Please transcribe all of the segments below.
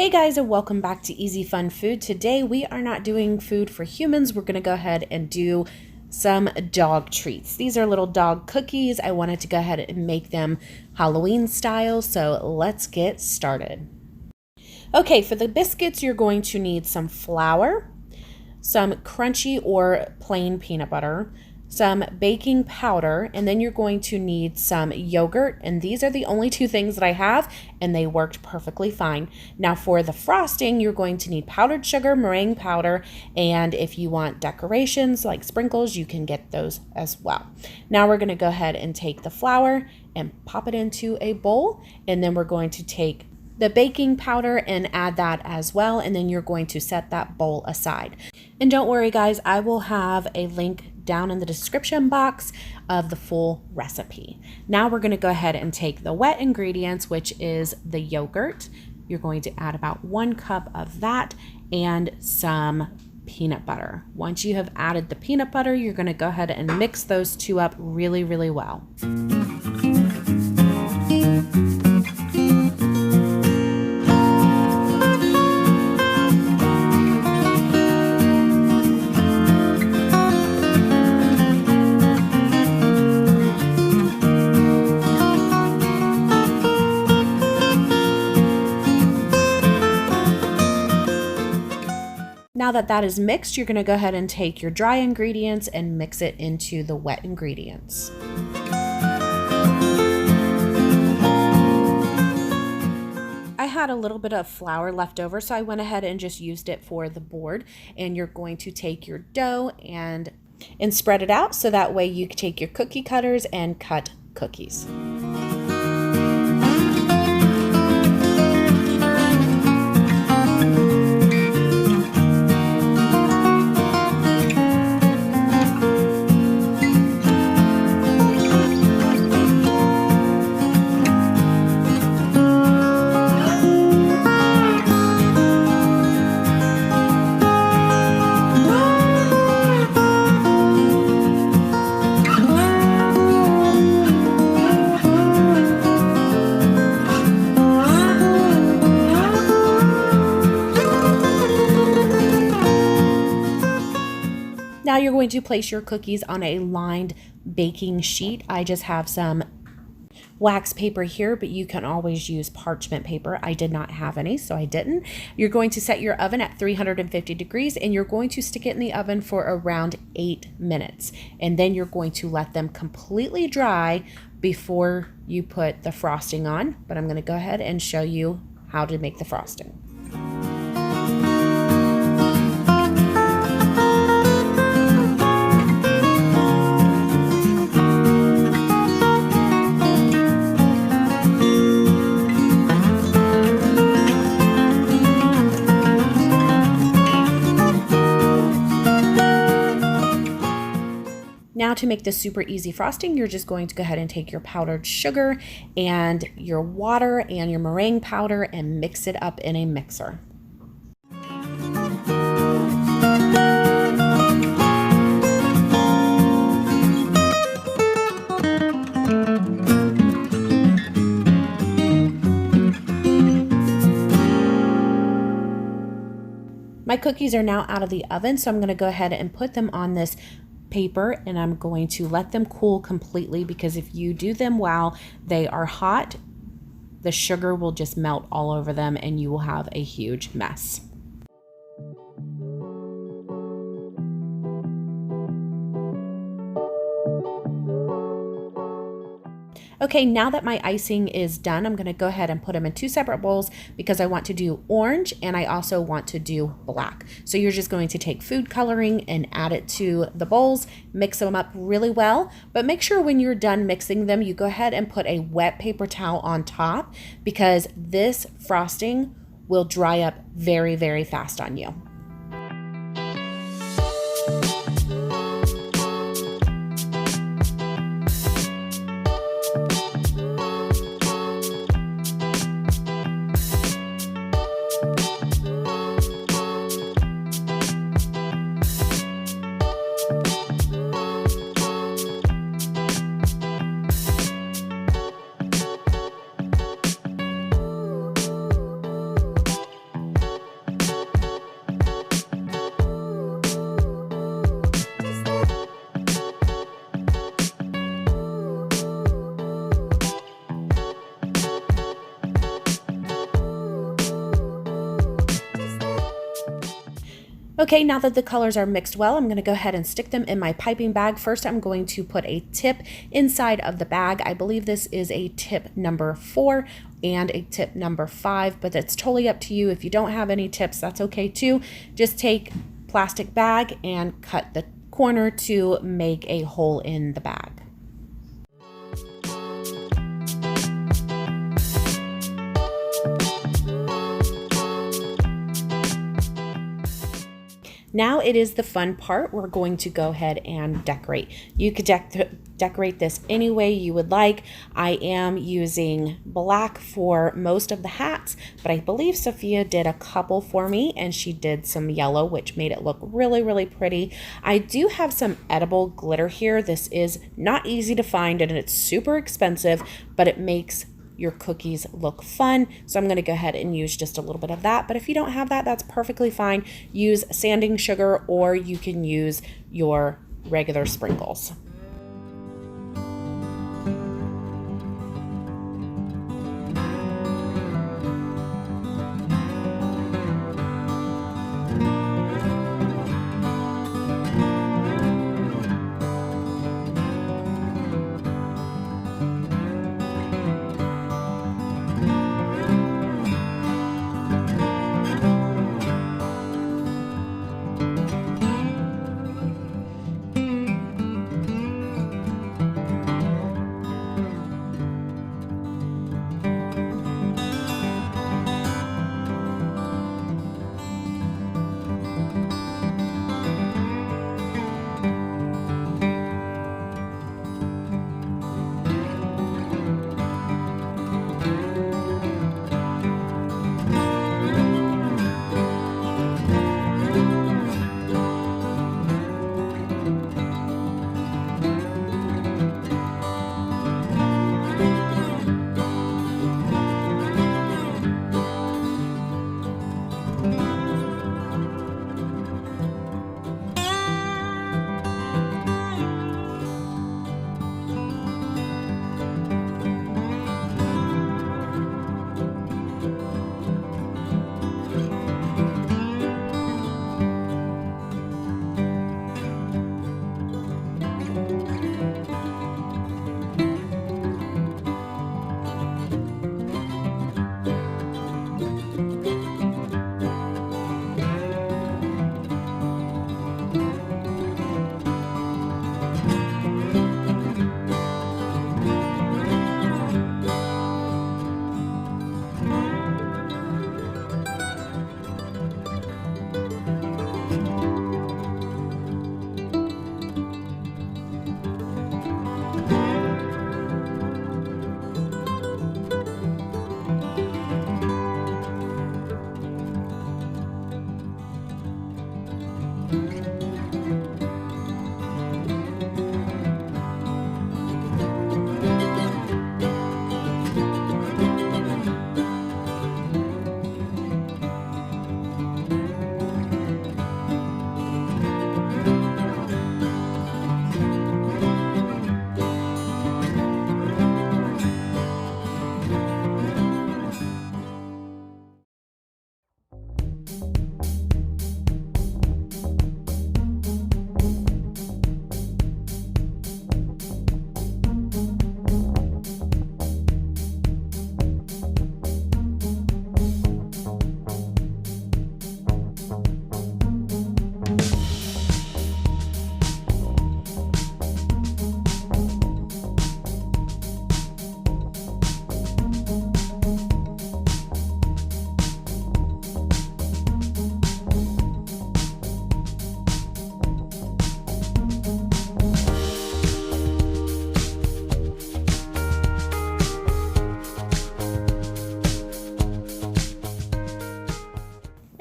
Hey guys, and welcome back to Easy Fun Food. Today we are not doing food for humans. We're going to go ahead and do some dog treats. These are little dog cookies. I wanted to go ahead and make them Halloween style, so let's get started. Okay, for the biscuits you're going to need some flour, some crunchy or plain peanut butter, some baking powder, and then you're going to need some yogurt. And these are the only two things that I have, and they worked perfectly fine. Now for the frosting, you're going to need powdered sugar, meringue powder, and if you want decorations like sprinkles, you can get those as well. Now we're going to go ahead and take the flour and pop it into a bowl, and then we're going to take the baking powder and add that as well, and then you're going to set that bowl aside. And don't worry guys, I will have a link down in the description box of the full recipe. Now we're going to go ahead and take the wet ingredients, which is the yogurt. You're going to add about 1 cup of that and some peanut butter. Once you have added the peanut butter, you're going to go ahead and mix those two up really, really well. Now that that is mixed, you're going to go ahead and take your dry ingredients and mix it into the wet ingredients. I had a little bit of flour left over, so I went ahead and just used it for the board. And you're going to take your dough and spread it out, so that way you can take your cookie cutters and cut cookies. Now you're going to place your cookies on a lined baking sheet. I just have some wax paper here, but you can always use parchment paper. I did not have any, so I didn't. You're going to set your oven at 350 degrees, and you're going to stick it in the oven for around 8 minutes. And then you're going to let them completely dry before you put the frosting on. But I'm going to go ahead and show you how to make the frosting. Now to make this super easy frosting, you're just going to go ahead and take your powdered sugar and your water and your meringue powder and mix it up in a mixer. My cookies are now out of the oven, so I'm going to go ahead and put them on this paper, and I'm going to let them cool completely, because if you do them while they are hot, the sugar will just melt all over them and you will have a huge mess. Okay, now that my icing is done, I'm going to go ahead and put them in 2 separate bowls, because I want to do orange and I also want to do black. So you're just going to take food coloring and add it to the bowls, mix them up really well, but make sure when you're done mixing them, you go ahead and put a wet paper towel on top, because this frosting will dry up very, very fast on you. Okay, now that the colors are mixed well, I'm going to go ahead and stick them in my piping bag. First, I'm going to put a tip inside of the bag. I believe this is a tip number 4 and a tip number 5, but it's totally up to you. If you don't have any tips, that's okay too. Just take plastic bag and cut the corner to make a hole in the bag. Now it is the fun part. We're going to go ahead and decorate. You could decorate this any way you would like. I am using black for most of the hats, but I believe Sophia did a couple for me, and she did some yellow, which made it look really, really pretty. I do have some edible glitter here. This is not easy to find, and it's super expensive, but it makes your cookies look fun. So I'm going to go ahead and use just a little bit of that. But if you don't have that, that's perfectly fine. Use sanding sugar, or you can use your regular sprinkles.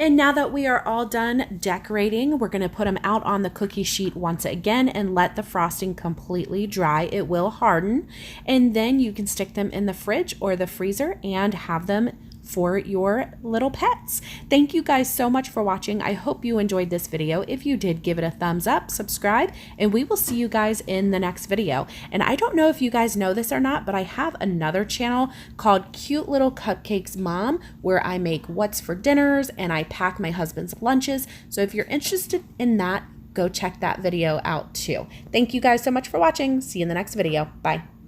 And now that we are all done decorating, we're going to put them out on the cookie sheet once again and let the frosting completely dry. It will harden, and then you can stick them in the fridge or the freezer and have them for your little pets. Thank you guys so much for watching. I hope you enjoyed this video. If you did, give it a thumbs up, subscribe, and we will see you guys in the next video. And I don't know if you guys know this or not, but I have another channel called Cute Little Cupcakes Mom, where I make what's for dinners and I pack my husband's lunches. So if you're interested in that, go check that video out too. Thank you guys so much for watching. See you in the next video. Bye.